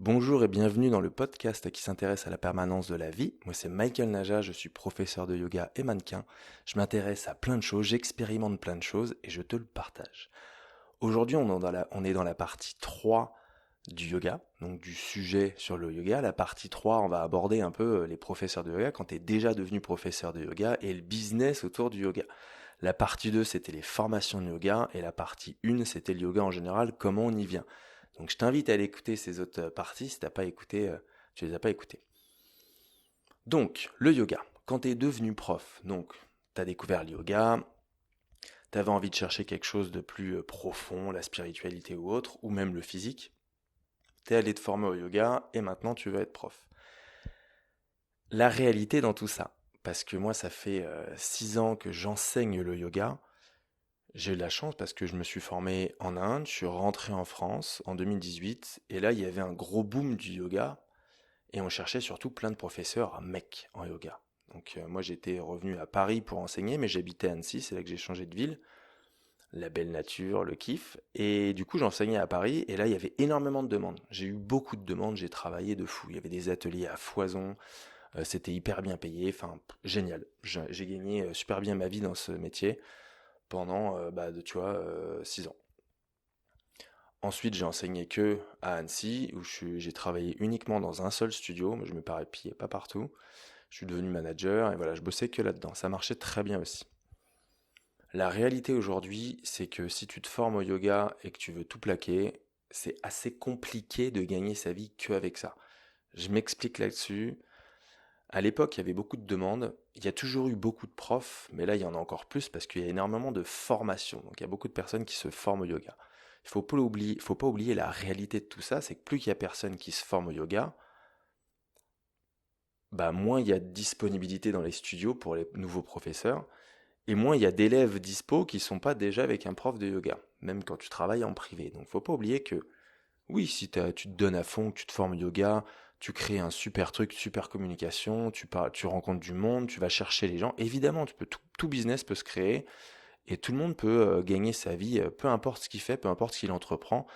Bonjour et bienvenue dans le podcast qui s'intéresse à la permanence de la vie. Moi c'est Michael Naja, je suis professeur de yoga et mannequin. Je m'intéresse à plein de choses, j'expérimente plein de choses et je te le partage. Aujourd'hui on est dans la partie 3 du yoga, donc du sujet sur le yoga. La partie 3, on va aborder un peu les professeurs de yoga quand tu es déjà devenu professeur de yoga et le business autour du yoga. La partie 2 c'était les formations de yoga et la partie 1 c'était le yoga en général, comment on y vient. Donc je t'invite à aller écouter ces autres parties si t'as pas écouté, tu les as pas écoutées. Donc le yoga, quand tu es devenu prof, donc tu as découvert le yoga, tu avais envie de chercher quelque chose de plus profond, la spiritualité ou autre, ou même le physique, tu es allé te former au yoga et maintenant tu veux être prof. La réalité dans tout ça, parce que moi ça fait 6 ans que j'enseigne le yoga, j'ai eu de la chance parce que je me suis formé en Inde, je suis rentré en France en 2018 et là il y avait un gros boom du yoga. Et on cherchait surtout plein de professeurs mecs en yoga. Donc moi j'étais revenu à Paris pour enseigner, mais j'habitais à Annecy, c'est là que j'ai changé de ville. La belle nature, le kiff. Et du coup j'enseignais à Paris, et là il y avait énormément de demandes. J'ai eu beaucoup de demandes, j'ai travaillé de fou. Il y avait des ateliers à foison, c'était hyper bien payé, enfin génial. J'ai gagné super bien ma vie dans ce métier pendant, tu vois, 6 ans. Ensuite, j'ai enseigné que à Annecy, où j'ai travaillé uniquement dans un seul studio, mais je me pillé pas partout. Je suis devenu manager et voilà, je bossais que là-dedans. Ça marchait très bien aussi. La réalité aujourd'hui, c'est que si tu te formes au yoga et que tu veux tout plaquer, c'est assez compliqué de gagner sa vie qu'avec ça. Je m'explique là-dessus. À l'époque, il y avait beaucoup de demandes. Il y a toujours eu beaucoup de profs, mais là, il y en a encore plus parce qu'il y a énormément de formations. Donc, il y a beaucoup de personnes qui se forment au yoga. Faut pas oublier la réalité de tout ça, c'est que plus il y a personnes qui se forment au yoga, bah moins il y a de disponibilité dans les studios pour les nouveaux professeurs, et moins il y a d'élèves dispo qui sont pas déjà avec un prof de yoga, même quand tu travailles en privé. Donc faut pas oublier que oui, si tu te donnes à fond, que tu te formes au yoga, tu crées un super truc, super communication, tu rencontres du monde, tu vas chercher les gens. Évidemment, tout business peut se créer et tout le monde peut gagner sa vie, peu importe ce qu'il fait, peu importe ce qu'il entreprend,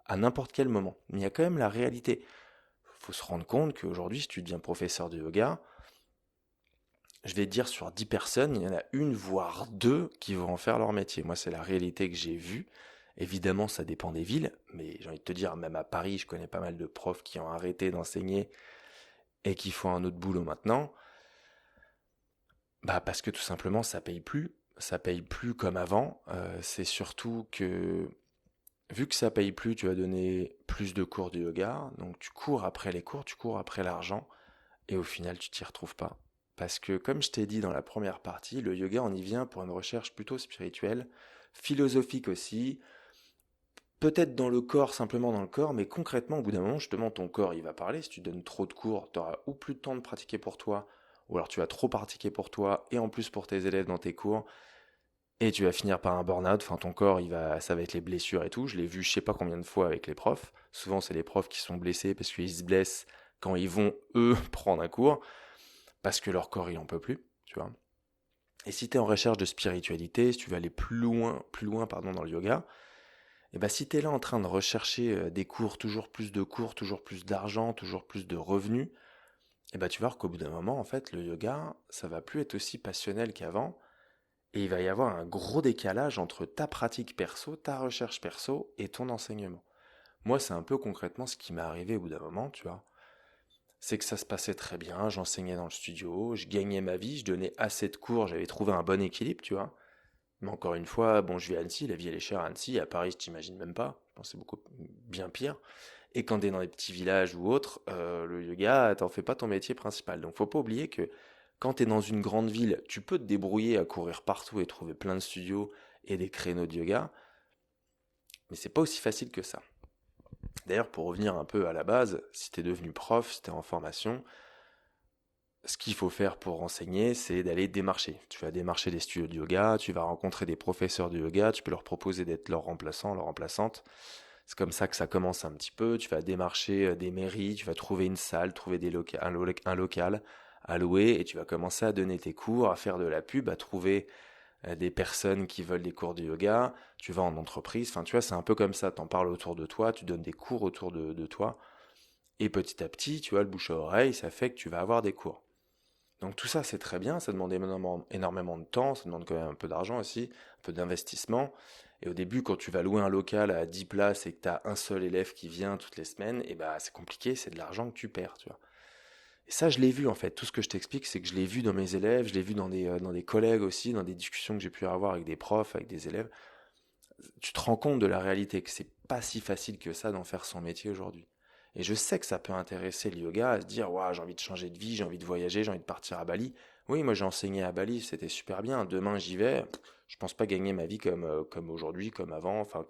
à n'importe quel moment. Mais il y a quand même la réalité. Faut se rendre compte qu'aujourd'hui, si tu deviens professeur de yoga, je vais te dire sur 10 personnes, il y en a une voire deux qui vont en faire leur métier. Moi, c'est la réalité que j'ai vue. Évidemment, ça dépend des villes, mais j'ai envie de te dire, même à Paris, je connais pas mal de profs qui ont arrêté d'enseigner et qui font un autre boulot maintenant. Bah, parce que tout simplement, ça paye plus. Ça paye plus comme avant. C'est surtout que, vu que ça paye plus, tu vas donner plus de cours de yoga. Donc, tu cours après les cours, tu cours après l'argent. Et au final, tu t'y retrouves pas. Parce que, comme je t'ai dit dans la première partie, le yoga, on y vient pour une recherche plutôt spirituelle, philosophique aussi, peut-être dans le corps, simplement dans le corps, mais concrètement, au bout d'un moment, justement, ton corps, il va parler. Si tu donnes trop de cours, tu auras ou plus de temps de pratiquer pour toi, ou alors tu vas trop pratiquer pour toi, et en plus pour tes élèves dans tes cours, et tu vas finir par un burn-out. Enfin, ton corps, ça va être les blessures et tout. Je l'ai vu je sais pas combien de fois avec les profs. Souvent, c'est les profs qui sont blessés parce qu'ils se blessent quand ils vont, eux, prendre un cours parce que leur corps il en peut plus, tu vois. Et si tu es en recherche de spiritualité, si tu veux aller plus loin pardon, dans le yoga, et ben si tu es là en train de rechercher des cours, toujours plus d'argent, toujours plus de revenus, et ben tu vas voir qu'au bout d'un moment, en fait, le yoga, ça va plus être aussi passionnel qu'avant, et il va y avoir un gros décalage entre ta pratique perso, ta recherche perso et ton enseignement. Moi, c'est un peu concrètement ce qui m'est arrivé au bout d'un moment, tu vois. C'est que ça se passait très bien, j'enseignais dans le studio, je gagnais ma vie, je donnais assez de cours, j'avais trouvé un bon équilibre, tu vois. Mais encore une fois, bon, je vis à Annecy, la vie elle est chère à Annecy, à Paris je t'imagine même pas, je pense que c'est beaucoup bien pire. Et quand t'es dans les petits villages ou autres, le yoga, t'en fais pas ton métier principal. Donc faut pas oublier que quand t'es dans une grande ville, tu peux te débrouiller à courir partout et trouver plein de studios et des créneaux de yoga, mais c'est pas aussi facile que ça. D'ailleurs, pour revenir un peu à la base, si t'es devenu prof, si t'es en formation, ce qu'il faut faire pour enseigner, c'est d'aller démarcher. Tu vas démarcher des studios de yoga, tu vas rencontrer des professeurs de yoga, tu peux leur proposer d'être leur remplaçant, leur remplaçante. C'est comme ça que ça commence un petit peu. Tu vas démarcher des mairies, tu vas trouver une salle, trouver un local à louer et tu vas commencer à donner tes cours, à faire de la pub, à trouver des personnes qui veulent des cours de yoga. Tu vas en entreprise, enfin tu vois, c'est un peu comme ça. T'en parles autour de toi, tu donnes des cours autour de toi Et petit à petit, tu vois, le bouche à oreille, ça fait que tu vas avoir des cours. Donc tout ça, c'est très bien, ça demande énormément de temps, ça demande quand même un peu d'argent aussi, un peu d'investissement. Et au début, quand tu vas louer un local à 10 places et que tu as un seul élève qui vient toutes les semaines, et bah c'est compliqué, c'est de l'argent que tu perds, tu vois. Et ça, je l'ai vu en fait. Tout ce que je t'explique, c'est que je l'ai vu dans mes élèves, je l'ai vu dans des collègues aussi, dans des discussions que j'ai pu avoir avec des profs, avec des élèves. Tu te rends compte de la réalité, que c'est pas si facile que ça d'en faire son métier aujourd'hui. Et je sais que ça peut intéresser le yoga à se dire, waouh, j'ai envie de changer de vie, j'ai envie de voyager, j'ai envie de partir à Bali. Oui, moi j'ai enseigné à Bali, c'était super bien. Demain j'y vais. Je pense pas gagner ma vie comme aujourd'hui, comme avant. Enfin,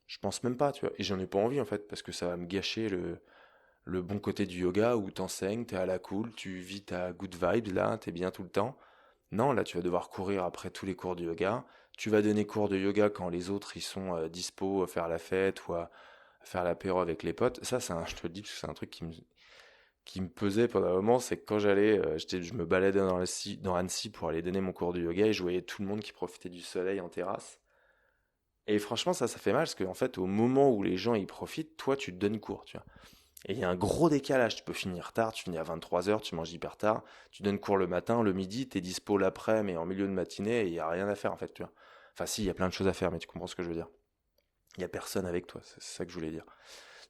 je pense même pas, tu vois. Et j'en ai pas envie en fait, parce que ça va me gâcher le bon côté du yoga où t'enseignes, t'es à la cool, tu vis ta good vibe là, t'es bien tout le temps. Non, là, tu vas devoir courir après tous les cours de yoga. Tu vas donner cours de yoga quand les autres ils sont dispo à faire la fête ou à faire l'apéro avec les potes. Ça, je te le dis parce que c'est un truc qui me pesait pendant un moment. C'est que quand je me baladais dans Annecy pour aller donner mon cours de yoga et je voyais tout le monde qui profitait du soleil en terrasse. Et franchement, ça fait mal parce qu'en fait, au moment où les gens y profitent, toi, tu te donnes cours, tu vois. Et il y a un gros décalage. Tu peux finir tard, tu finis à 23 heures, tu manges hyper tard, tu donnes cours le matin, le midi, t'es dispo l'après, mais en milieu de matinée, et il n'y a rien à faire en fait, tu vois. Enfin, si, il y a plein de choses à faire, mais tu comprends ce que je veux dire. Il n'y a personne avec toi, c'est ça que je voulais dire.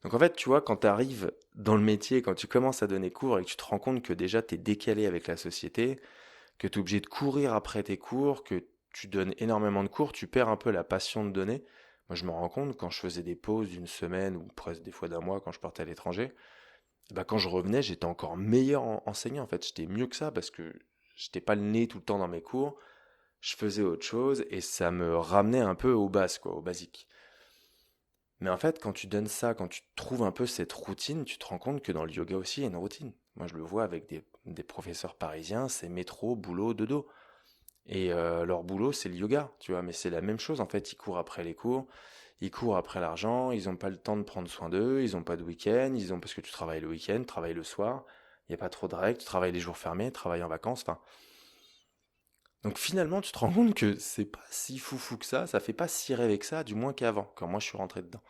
Donc en fait, tu vois, quand tu arrives dans le métier, quand tu commences à donner cours et que tu te rends compte que déjà tu es décalé avec la société, que tu es obligé de courir après tes cours, que tu donnes énormément de cours, tu perds un peu la passion de donner. Moi, je me rends compte quand je faisais des pauses d'une semaine ou presque des fois d'un mois quand je partais à l'étranger, bah, quand je revenais, j'étais encore meilleur enseignant en fait. J'étais mieux que ça parce que j'étais pas le nez tout le temps dans mes cours. Je faisais autre chose et ça me ramenait un peu aux bases, quoi, aux basiques. Mais en fait, quand tu donnes ça, quand tu trouves un peu cette routine, tu te rends compte que dans le yoga aussi, il y a une routine. Moi, je le vois avec des professeurs parisiens, c'est métro, boulot, dodo. Et leur boulot, c'est le yoga, tu vois. Mais c'est la même chose, en fait. Ils courent après les cours, ils courent après l'argent, ils n'ont pas le temps de prendre soin d'eux, ils n'ont pas de week-end, parce que tu travailles le week-end, tu travailles le soir, il n'y a pas trop de règles, tu travailles les jours fermés, tu travailles en vacances, enfin. Donc finalement, tu te rends compte que c'est pas si foufou que ça fait pas si rêver que ça, du moins qu'avant, quand moi je suis rentré dedans.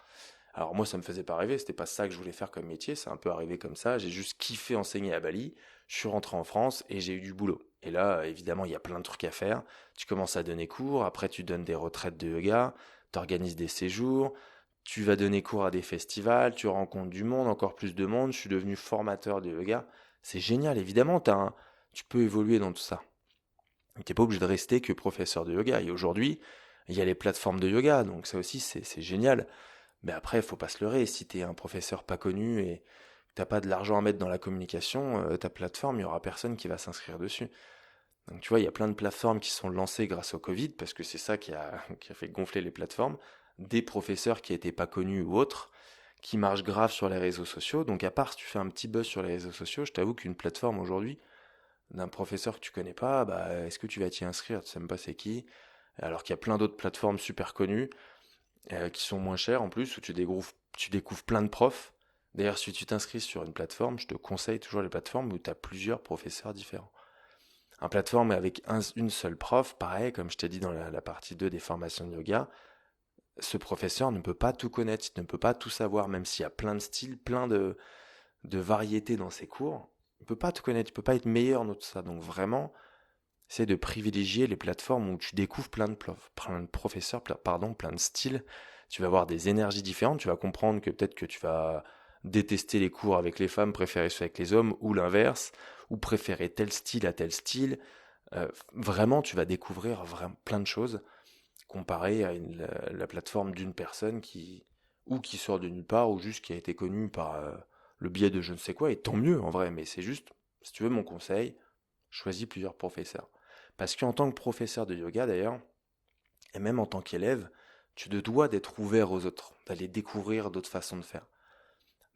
Alors moi, ça me faisait pas rêver, c'était pas ça que je voulais faire comme métier, c'est un peu arrivé comme ça, j'ai juste kiffé enseigner à Bali, je suis rentré en France et j'ai eu du boulot. Et là, évidemment, il y a plein de trucs à faire. Tu commences à donner cours, après tu donnes des retraites de yoga, tu organises des séjours, tu vas donner cours à des festivals, tu rencontres du monde, encore plus de monde, je suis devenu formateur de yoga. C'est génial, évidemment, tu peux évoluer dans tout ça. Tu n'es pas obligé de rester que professeur de yoga. Et aujourd'hui, il y a les plateformes de yoga, donc ça aussi, c'est génial. Mais après, il faut pas se leurrer. Si tu es un professeur pas connu et que t'as pas de l'argent à mettre dans la communication, ta plateforme, il y aura personne qui va s'inscrire dessus. Donc tu vois, il y a plein de plateformes qui sont lancées grâce au Covid, parce que c'est ça qui a fait gonfler les plateformes. Des professeurs qui étaient pas connus ou autres, qui marchent grave sur les réseaux sociaux. Donc à part si tu fais un petit buzz sur les réseaux sociaux, je t'avoue qu'une plateforme aujourd'hui, d'un professeur que tu connais pas, bah, est-ce que tu vas t'y inscrire? Tu sais même pas c'est qui. Alors qu'il y a plein d'autres plateformes super connues qui sont moins chères en plus, où tu découvres plein de profs. D'ailleurs, si tu t'inscris sur une plateforme, je te conseille toujours les plateformes où tu as plusieurs professeurs différents. Un plateforme avec une seule prof, pareil, comme je t'ai dit dans la partie 2 des formations de yoga, ce professeur ne peut pas tout connaître, il ne peut pas tout savoir, même s'il y a plein de styles, plein de variétés dans ses cours. Il ne peut pas tout connaître, il ne peut pas être meilleur dans tout ça. Donc vraiment, c'est de privilégier les plateformes où tu découvres plein de professeurs, pardon, plein de styles. Tu vas avoir des énergies différentes. Tu vas comprendre que peut-être que tu vas détester les cours avec les femmes, préférer ceux avec les hommes, ou l'inverse, ou préférer tel style à tel style. Vraiment, tu vas découvrir vraiment plein de choses comparé à la plateforme d'une personne ou qui sort de nulle part, ou juste qui a été connue par le biais de je ne sais quoi. Et tant mieux en vrai, mais c'est juste, si tu veux mon conseil, choisis plusieurs professeurs. Parce qu'en tant que professeur de yoga d'ailleurs, et même en tant qu'élève, tu te dois d'être ouvert aux autres, d'aller découvrir d'autres façons de faire.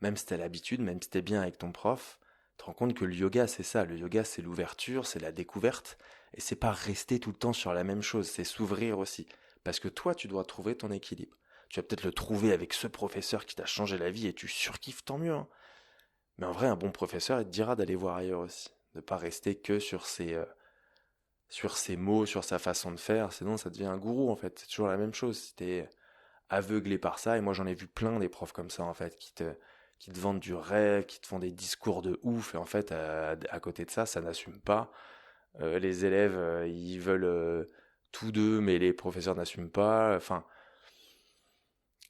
Même si tu as l'habitude, même si tu es bien avec ton prof, tu te rends compte que le yoga c'est ça, le yoga c'est l'ouverture, c'est la découverte, et c'est pas rester tout le temps sur la même chose, c'est s'ouvrir aussi. Parce que toi tu dois trouver ton équilibre. Tu vas peut-être le trouver avec ce professeur qui t'a changé la vie et tu surkiffes, tant mieux, hein. Mais en vrai, un bon professeur, il te dira d'aller voir ailleurs aussi. De pas rester que sur ses mots, sur sa façon de faire, sinon ça devient un gourou en fait. C'est toujours la même chose. Si t'es aveuglé par ça, et moi j'en ai vu plein des profs comme ça en fait, qui te vendent du rêve, qui te font des discours de ouf, et en fait, à côté de ça, ça n'assume pas. Les élèves, ils veulent tout d'eux, mais les professeurs n'assument pas. Enfin,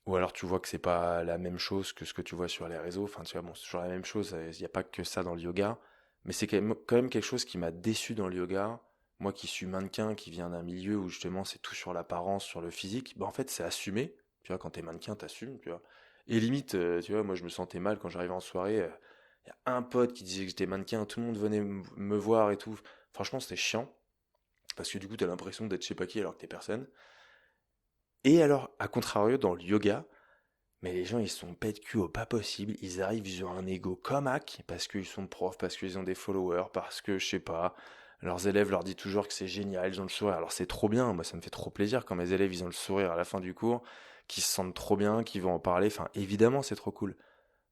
ou alors tu vois que c'est pas la même chose que ce que tu vois sur les réseaux. Enfin, tu vois, bon, c'est toujours la même chose. Il n'y a pas que ça dans le yoga. Mais c'est quand même quelque chose qui m'a déçu dans le yoga. Moi qui suis mannequin, qui viens d'un milieu où justement c'est tout sur l'apparence, sur le physique, bah en fait c'est assumé. Tu vois, quand t'es mannequin, t'assumes, tu vois. Et limite, tu vois, moi je me sentais mal quand j'arrivais en soirée. Il y a un pote qui disait que j'étais mannequin, tout le monde venait me voir et tout. Franchement, c'était chiant. Parce que du coup, t'as l'impression d'être je sais pas qui alors que t'es personne. Et alors, à contrario, dans le yoga, mais les gens, ils sont pète cul au pas possible. Ils arrivent, ils ont un ego comme hack, parce qu'ils sont profs, parce qu'ils ont des followers, parce que, je sais pas, leurs élèves leur disent toujours que c'est génial, ils ont le sourire. Alors c'est trop bien, moi ça me fait trop plaisir quand mes élèves, ils ont le sourire à la fin du cours, qu'ils se sentent trop bien, qu'ils vont en parler. Enfin, évidemment, c'est trop cool.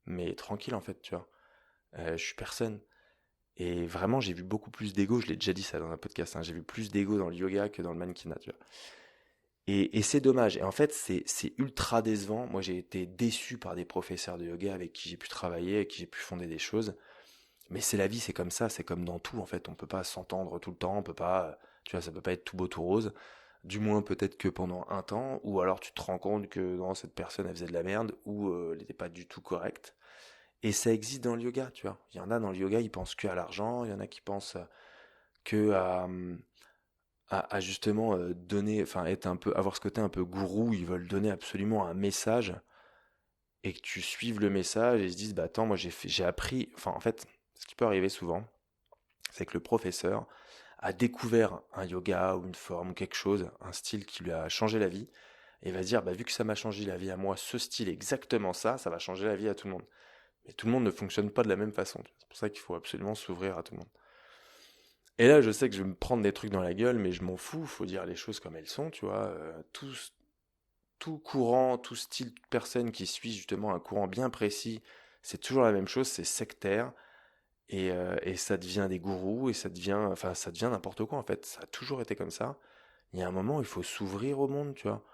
Mais tranquille, en fait, tu vois. Je suis personne. Et vraiment, j'ai vu beaucoup plus d'ego, je l'ai déjà dit ça dans un podcast, hein, j'ai vu plus d'ego dans le yoga que dans le mannequinat, tu vois. Et c'est dommage. Et en fait, c'est ultra décevant. Moi, j'ai été déçu par des professeurs de yoga avec qui j'ai pu travailler, avec qui j'ai pu fonder des choses. Mais c'est la vie, c'est comme ça, c'est comme dans tout, en fait. On peut pas s'entendre tout le temps, on peut pas, tu vois, ça peut pas être tout beau, tout rose. Du moins, peut-être que pendant un temps, ou alors tu te rends compte que non, cette personne, elle faisait de la merde, ou elle n'était pas du tout correcte. Et ça existe dans le yoga, tu vois. Il y en a dans le yoga, ils pensent que à l'argent, il y en a qui pensent que à justement donner, enfin être un peu, avoir ce côté un peu gourou, ils veulent donner absolument un message et que tu suives le message et ils se disent bah attends moi j'ai appris, enfin en fait ce qui peut arriver souvent c'est que le professeur a découvert un yoga ou une forme ou quelque chose, un style qui lui a changé la vie et va se dire bah vu que ça m'a changé la vie à moi, ce style exactement ça, ça va changer la vie à tout le monde. Mais tout le monde ne fonctionne pas de la même façon. C'est pour ça qu'il faut absolument s'ouvrir à tout le monde. Et là, je sais que je vais me prendre des trucs dans la gueule, mais je m'en fous, faut dire les choses comme elles sont, tu vois. Tout courant, tout style de personne qui suit justement un courant bien précis, c'est toujours la même chose, c'est sectaire, et ça devient des gourous, et ça devient n'importe quoi en fait. Ça a toujours été comme ça. Il y a un moment, il faut s'ouvrir au monde, tu vois.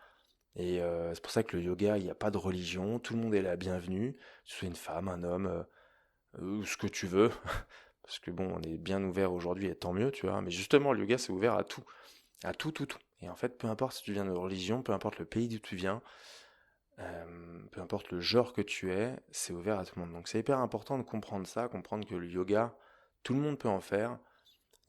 Et c'est pour ça que le yoga, il n'y a pas de religion, tout le monde est la bienvenue, que tu sois une femme, un homme, ou ce que tu veux. Parce que bon, on est bien ouvert aujourd'hui et tant mieux, tu vois. Mais justement, le yoga, c'est ouvert à tout. À tout, tout, tout. Et en fait, peu importe si tu viens de religion, peu importe le pays d'où tu viens, peu importe le genre que tu es, c'est ouvert à tout le monde. Donc c'est hyper important de comprendre ça, comprendre que le yoga, tout le monde peut en faire.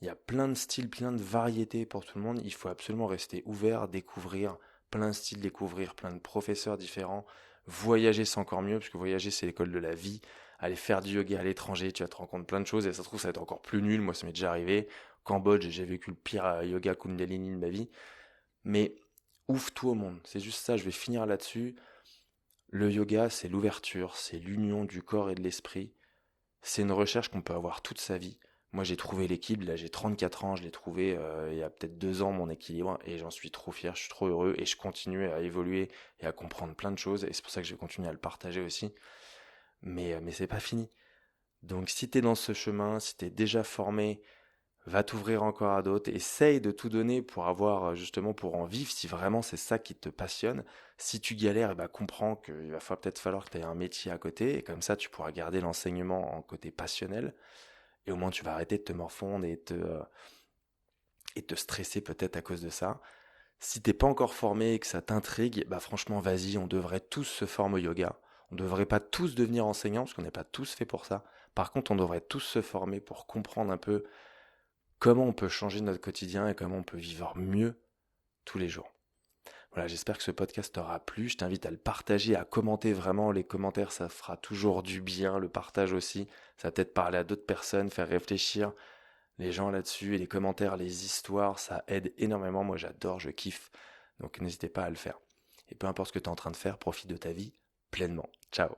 Il y a plein de styles, plein de variétés pour tout le monde. Il faut absolument rester ouvert, découvrir plein de styles, découvrir plein de professeurs différents. Voyager, c'est encore mieux, parce que voyager, c'est l'école de la vie. Aller faire du yoga à l'étranger, tu vas te rendre compte plein de choses, et ça se trouve, ça va être encore plus nul. Moi, ça m'est déjà arrivé. Cambodge, j'ai vécu le pire yoga Kundalini de ma vie. Mais ouvre-toi au monde. C'est juste ça, je vais finir là-dessus. Le yoga, c'est l'ouverture, c'est l'union du corps et de l'esprit. C'est une recherche qu'on peut avoir toute sa vie. Moi, j'ai trouvé l'équilibre, là j'ai 34 ans, je l'ai trouvé il y a peut-être 2 ans, mon équilibre, et j'en suis trop fier, je suis trop heureux, et je continue à évoluer et à comprendre plein de choses, et c'est pour ça que je vais continuer à le partager aussi. Mais c'est pas fini. Donc si t'es dans ce chemin, si t'es déjà formé, va t'ouvrir encore à d'autres, essaye de tout donner pour avoir justement pour en vivre si vraiment c'est ça qui te passionne. Si tu galères, eh ben, comprends qu'il va peut-être falloir que tu aies un métier à côté et comme ça tu pourras garder l'enseignement en côté passionnel et au moins tu vas arrêter de te morfondre et te stresser peut-être à cause de ça. Si t'es pas encore formé et que ça t'intrigue, bah franchement vas-y, on devrait tous se former au yoga. On devrait pas tous devenir enseignants parce qu'on n'est pas tous faits pour ça. Par contre, on devrait tous se former pour comprendre un peu comment on peut changer notre quotidien et comment on peut vivre mieux tous les jours. Voilà, j'espère que ce podcast t'aura plu. Je t'invite à le partager, à commenter vraiment. Les commentaires, ça fera toujours du bien. Le partage aussi. Ça va peut-être parler à d'autres personnes, faire réfléchir les gens là-dessus. Et les commentaires, les histoires, ça aide énormément. Moi, j'adore, je kiffe. Donc, n'hésitez pas à le faire. Et peu importe ce que tu es en train de faire, profite de ta vie pleinement. Ciao.